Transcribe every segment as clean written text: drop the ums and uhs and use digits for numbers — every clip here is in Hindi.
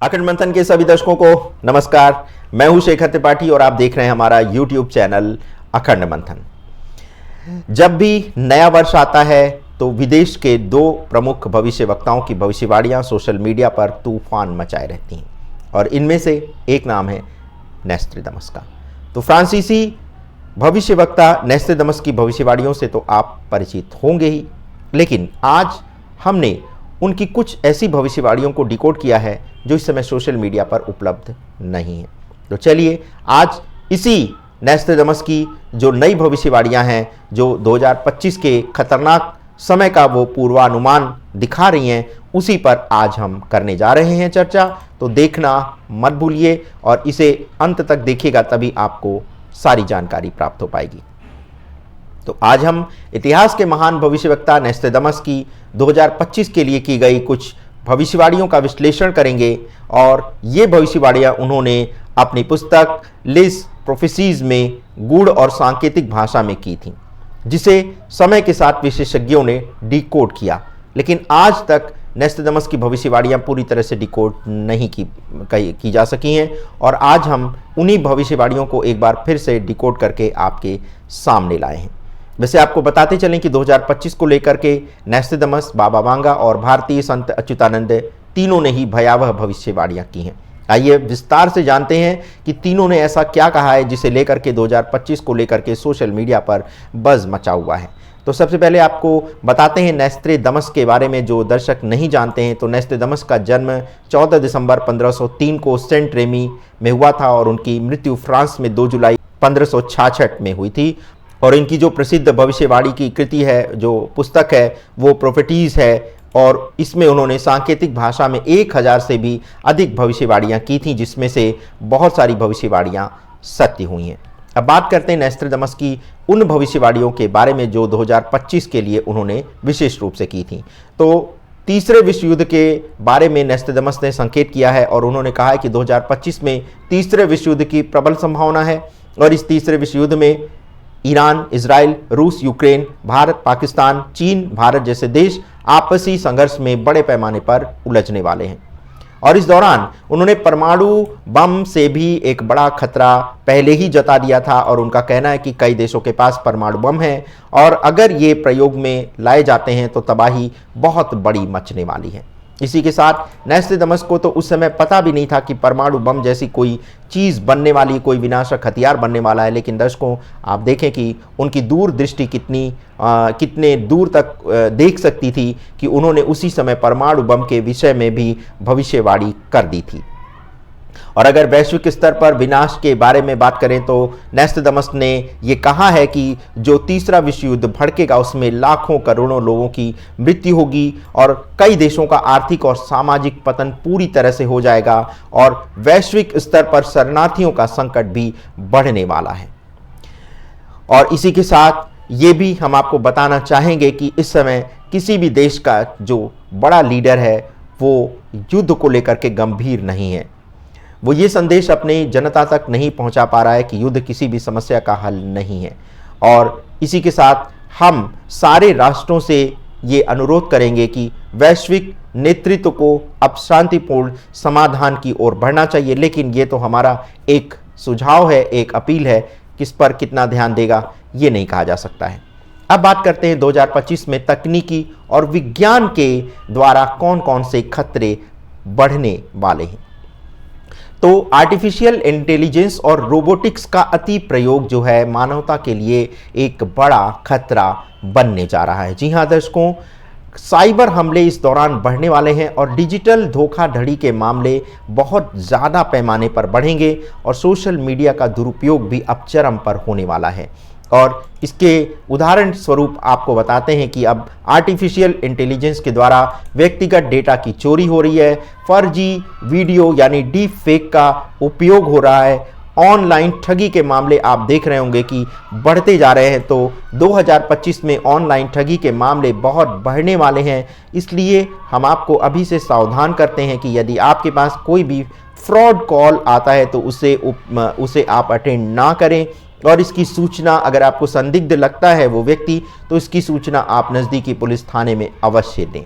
अखंड मंथन के सभी दर्शकों को नमस्कार। मैं हूं शेखर त्रिपाठी और आप देख रहे हैं हमारा YouTube चैनल अखंड मंथन। जब भी नया वर्ष आता है तो विदेश के दो प्रमुख भविष्यवक्ताओं की भविष्यवाणियां सोशल मीडिया पर तूफान मचाए रहती हैं और इनमें से एक नाम है नोस्ट्राडामस का। तो फ्रांसीसी भविष्यवक्ता नोस्ट्राडामस की भविष्यवाणियों से तो आप परिचित होंगे ही, लेकिन आज हमने उनकी कुछ ऐसी भविष्यवाणियों को डिकोड किया है जो इस समय सोशल मीडिया पर उपलब्ध नहीं है। तो चलिए आज इसी नोस्ट्राडामस की जो नई भविष्यवाणियां हैं, जो 2025 के खतरनाक समय का वो पूर्वानुमान दिखा रही हैं, उसी पर आज हम करने जा रहे हैं चर्चा। तो देखना मत भूलिए और इसे अंत तक देखिएगा, तभी आपको सारी जानकारी प्राप्त हो पाएगी। तो आज हम इतिहास के महान भविष्यवक्ता नोस्ट्राडामस की 2025 के लिए की गई कुछ भविष्यवाणियों का विश्लेषण करेंगे और ये भविष्यवाणियां उन्होंने अपनी पुस्तक लिज प्रोफेसीज में गूढ़ और सांकेतिक भाषा में की थी, जिसे समय के साथ विशेषज्ञों ने डिकोड किया। लेकिन आज तक नोस्ट्राडामस की भविष्यवाणियां पूरी तरह से डिकोड नहीं की जा सकी हैं और आज हम उन्हीं भविष्यवाणियों को एक बार फिर से डिकोड करके आपके सामने लाए हैं। वैसे आपको बताते चलें कि 2025 को लेकर के नोस्ट्राडामस, बाबा वांगा और भारतीय संत अच्युतानंद तीनों ने ही भयावह भविष्यवाणियां की हैं। आइए विस्तार से जानते हैं कि तीनों ने ऐसा क्या कहा है जिसे लेकर के 2025 को लेकर के सोशल मीडिया पर बज़ मचा हुआ है। तो सबसे पहले आपको बताते हैं नोस्ट्राडामस के बारे में, जो दर्शक नहीं जानते हैं। तो नोस्ट्राडामस का जन्म 14 दिसंबर 1503 को सेंट रेमी में हुआ था और उनकी मृत्यु फ्रांस में 2 जुलाई 1566 में हुई थी। और इनकी जो प्रसिद्ध भविष्यवाणी की कृति है, जो पुस्तक है, वो प्रोफेटीज है और इसमें उन्होंने सांकेतिक भाषा में 1000 से भी अधिक भविष्यवाणियां की थी, जिसमें से बहुत सारी भविष्यवाणियां सत्य हुई हैं। अब बात करते हैं नोस्ट्राडामस की उन भविष्यवाणियों के बारे में जो 2025 के लिए उन्होंने विशेष रूप से की थी। तो तीसरे विश्व युद्ध के बारे में नोस्ट्राडामस ने संकेत किया है और उन्होंने कहा है कि 2025 में तीसरे विश्व युद्ध की प्रबल संभावना है और इस तीसरे विश्व युद्ध में ईरान, इजराइल, रूस, यूक्रेन, भारत, पाकिस्तान, चीन, भारत जैसे देश आपसी संघर्ष में बड़े पैमाने पर उलझने वाले हैं। और इस दौरान उन्होंने परमाणु बम से भी एक बड़ा खतरा पहले ही जता दिया था और उनका कहना है कि कई देशों के पास परमाणु बम है और अगर ये प्रयोग में लाए जाते हैं तो तबाही बहुत बड़ी मचने वाली है। इसी के साथ नोस्ट्राडामस को तो उस समय पता भी नहीं था कि परमाणु बम जैसी कोई चीज़ बनने वाली, कोई विनाशक हथियार बनने वाला है। लेकिन दर्शकों, आप देखें कि उनकी दूरदृष्टि कितने दूर तक देख सकती थी कि उन्होंने उसी समय परमाणु बम के विषय में भी भविष्यवाणी कर दी थी। और अगर वैश्विक स्तर पर विनाश के बारे में बात करें तो नोस्ट्राडामस ने ये कहा है कि जो तीसरा विश्व युद्ध भड़केगा उसमें लाखों करोड़ों लोगों की मृत्यु होगी और कई देशों का आर्थिक और सामाजिक पतन पूरी तरह से हो जाएगा और वैश्विक स्तर पर शरणार्थियों का संकट भी बढ़ने वाला है। और इसी के साथ ये भी हम आपको बताना चाहेंगे कि इस समय किसी भी देश का जो बड़ा लीडर है वो युद्ध को लेकर के गंभीर नहीं है। वो ये संदेश अपनी जनता तक नहीं पहुंचा पा रहा है कि युद्ध किसी भी समस्या का हल नहीं है। और इसी के साथ हम सारे राष्ट्रों से ये अनुरोध करेंगे कि वैश्विक नेतृत्व को अब शांतिपूर्ण समाधान की ओर बढ़ना चाहिए। लेकिन ये तो हमारा एक सुझाव है, एक अपील है, किस पर कितना ध्यान देगा ये नहीं कहा जा सकता है। अब बात करते हैं 2025 में तकनीकी और विज्ञान के द्वारा कौन कौन से खतरे बढ़ने वाले हैं। तो आर्टिफिशियल इंटेलिजेंस और रोबोटिक्स का अति प्रयोग जो है मानवता के लिए एक बड़ा खतरा बनने जा रहा है। जी हाँ दर्शकों, साइबर हमले इस दौरान बढ़ने वाले हैं और डिजिटल धोखाधड़ी के मामले बहुत ज़्यादा पैमाने पर बढ़ेंगे और सोशल मीडिया का दुरुपयोग भी अब चरम पर होने वाला है। और इसके उदाहरण स्वरूप आपको बताते हैं कि अब आर्टिफिशियल इंटेलिजेंस के द्वारा व्यक्तिगत डेटा की चोरी हो रही है, फर्जी वीडियो यानी डीप फेक का उपयोग हो रहा है, ऑनलाइन ठगी के मामले आप देख रहे होंगे कि बढ़ते जा रहे हैं। तो 2025 में ऑनलाइन ठगी के मामले बहुत बढ़ने वाले हैं। इसलिए हम आपको अभी से सावधान करते हैं कि यदि आपके पास कोई भी फ्रॉड कॉल आता है तो उसे आप अटेंड ना करें और इसकी सूचना अगर आपको संदिग्ध लगता है वो व्यक्ति, तो इसकी सूचना आप नज़दीकी पुलिस थाने में अवश्य दें।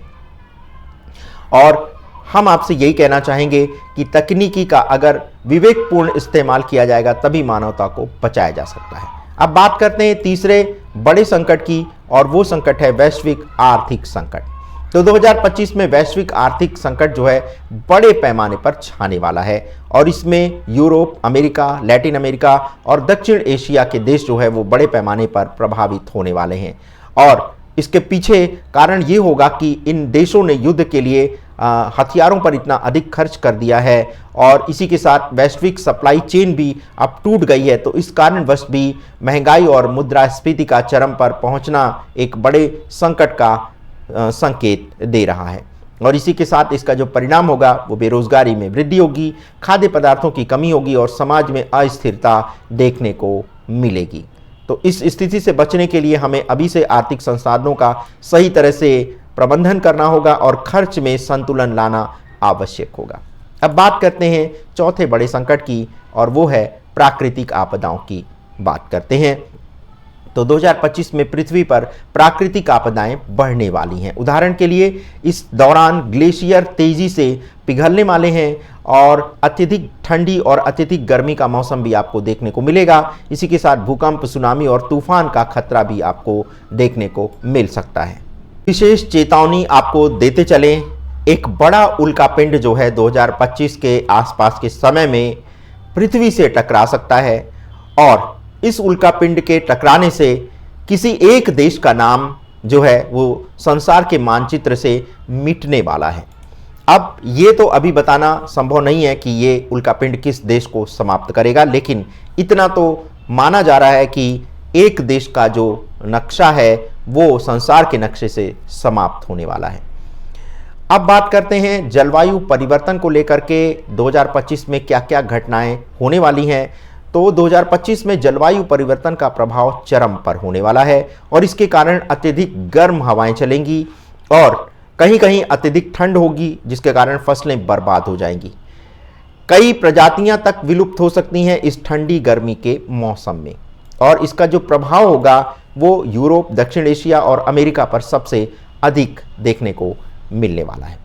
और हम आपसे यही कहना चाहेंगे कि तकनीकी का अगर विवेकपूर्ण इस्तेमाल किया जाएगा तभी मानवता को बचाया जा सकता है। अब बात करते हैं तीसरे बड़े संकट की, और वो संकट है वैश्विक आर्थिक संकट। तो 2025 में वैश्विक आर्थिक संकट जो है बड़े पैमाने पर छाने वाला है, और इसमें यूरोप, अमेरिका, लैटिन अमेरिका और दक्षिण एशिया के देश जो है वो बड़े पैमाने पर प्रभावित होने वाले हैं। और इसके पीछे कारण ये होगा कि इन देशों ने युद्ध के लिए हथियारों पर इतना अधिक खर्च कर दिया है, और इसी के साथ वैश्विक सप्लाई चेन भी अब टूट गई है। तो इस कारणवश भी महंगाई और मुद्रास्फीति का चरम पर पहुंचना एक बड़े संकट का संकेत दे रहा है। और इसी के साथ इसका जो परिणाम होगा वो बेरोजगारी में वृद्धि होगी, खाद्य पदार्थों की कमी होगी और समाज में अस्थिरता देखने को मिलेगी। तो इस स्थिति से बचने के लिए हमें अभी से आर्थिक संसाधनों का सही तरह से प्रबंधन करना होगा और खर्च में संतुलन लाना आवश्यक होगा। अब बात करते हैं चौथे बड़े संकट की, और वो है प्राकृतिक आपदाओं की बात करते हैं। तो 2025 में पृथ्वी पर प्राकृतिक आपदाएं बढ़ने वाली हैं। उदाहरण के लिए इस दौरान ग्लेशियर तेजी से पिघलने वाले हैं, और अत्यधिक ठंडी और अत्यधिक गर्मी का मौसम भी आपको देखने को मिलेगा। इसी के साथ भूकंप, सुनामी और तूफान का खतरा भी आपको देखने को मिल सकता है। विशेष चेतावनी आपको देते चलें, एक बड़ा उल्कापिंड जो है 2025 के आसपास के समय में पृथ्वी से टकरा सकता है, और इस उल्कापिंड के टकराने से किसी एक देश का नाम जो है वो संसार के मानचित्र से मिटने वाला है। अब ये तो अभी बताना संभव नहीं है कि ये उल्कापिंड किस देश को समाप्त करेगा, लेकिन इतना तो माना जा रहा है कि एक देश का जो नक्शा है वो संसार के नक्शे से समाप्त होने वाला है। अब बात करते हैं जलवायु परिवर्तन को लेकर के 2025 में क्या क्या घटनाएं होने वाली हैं। तो 2025 में जलवायु परिवर्तन का प्रभाव चरम पर होने वाला है, और इसके कारण अत्यधिक गर्म हवाएं चलेंगी और कहीं कहीं अत्यधिक ठंड होगी, जिसके कारण फसलें बर्बाद हो जाएंगी। कई प्रजातियां तक विलुप्त हो सकती हैं इस ठंडी गर्मी के मौसम में, और इसका जो प्रभाव होगा वो यूरोप, दक्षिण एशिया और अमेरिका पर सबसे अधिक देखने को मिलने वाला है।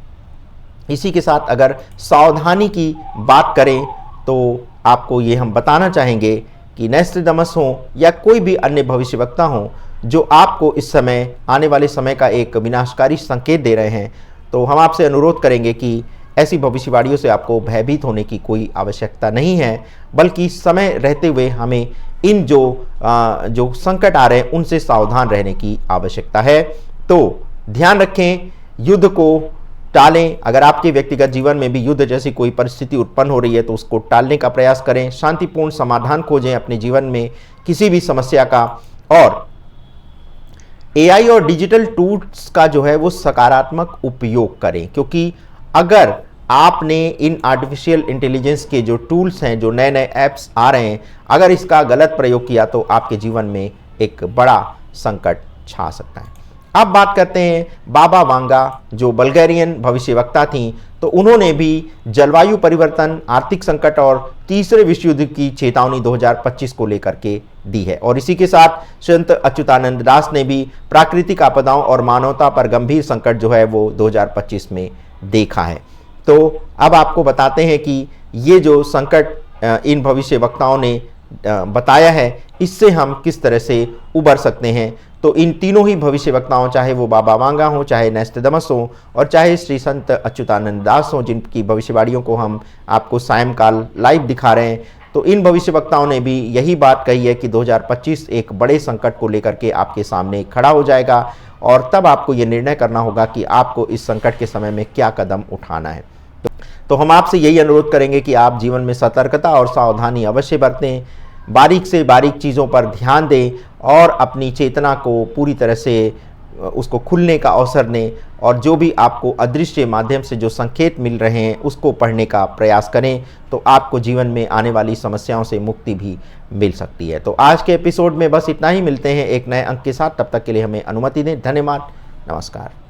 इसी के साथ अगर सावधानी की बात करें तो आपको ये हम बताना चाहेंगे कि नोस्ट्राडामस हो या कोई भी अन्य भविष्यवक्ता हो जो आपको इस समय आने वाले समय का एक विनाशकारी संकेत दे रहे हैं, तो हम आपसे अनुरोध करेंगे कि ऐसी भविष्यवाणियों से आपको भयभीत होने की कोई आवश्यकता नहीं है, बल्कि समय रहते हुए हमें इन जो संकट आ रहे हैं उनसे सावधान रहने की आवश्यकता है। तो ध्यान रखें, युद्ध को टालें। अगर आपके व्यक्तिगत जीवन में भी युद्ध जैसी कोई परिस्थिति उत्पन्न हो रही है तो उसको टालने का प्रयास करें। शांतिपूर्ण समाधान खोजें अपने जीवन में किसी भी समस्या का, और एआई और डिजिटल टूल्स का जो है वो सकारात्मक उपयोग करें, क्योंकि अगर आपने इन आर्टिफिशियल इंटेलिजेंस के जो टूल्स हैं, जो नए नए ऐप्स आ रहे हैं, अगर इसका गलत प्रयोग किया तो आपके जीवन में एक बड़ा संकट छा सकता है। अब बात करते हैं बाबा वांगा, जो बल्गेरियन भविष्यवक्ता थीं, तो उन्होंने भी जलवायु परिवर्तन, आर्थिक संकट और तीसरे विश्व युद्ध की चेतावनी 2025 को लेकर के दी है। और इसी के साथ संत अच्युतानंद दास ने भी प्राकृतिक आपदाओं और मानवता पर गंभीर संकट जो है वो 2025 में देखा है। तो अब आपको बताते हैं कि ये जो संकट इन भविष्यवक्ताओं ने बताया है, इससे हम किस तरह से उबर सकते हैं। तो इन तीनों ही भविष्यवक्ताओं, चाहे वो बाबा वांगा हो, चाहे नोस्ट्राडामस हो और चाहे श्री संत अच्युतानंद दास हो, जिनकी भविष्यवाणियों को हम आपको सायंकाल लाइव दिखा रहे हैं, तो इन भविष्यवक्ताओं ने भी यही बात कही है कि 2025 एक बड़े संकट को लेकर के आपके सामने खड़ा हो जाएगा, और तब आपको ये निर्णय करना होगा कि आपको इस संकट के समय में क्या कदम उठाना है। तो हम आपसे यही अनुरोध करेंगे कि आप जीवन में सतर्कता और सावधानी अवश्य बरतें, बारीक से बारीक चीज़ों पर ध्यान दें और अपनी चेतना को पूरी तरह से उसको खुलने का अवसर दें, और जो भी आपको अदृश्य माध्यम से जो संकेत मिल रहे हैं उसको पढ़ने का प्रयास करें, तो आपको जीवन में आने वाली समस्याओं से मुक्ति भी मिल सकती है। तो आज के एपिसोड में बस इतना ही। मिलते हैं एक नए अंक के साथ, तब तक के लिए हमें अनुमति दें। धन्यवाद, नमस्कार।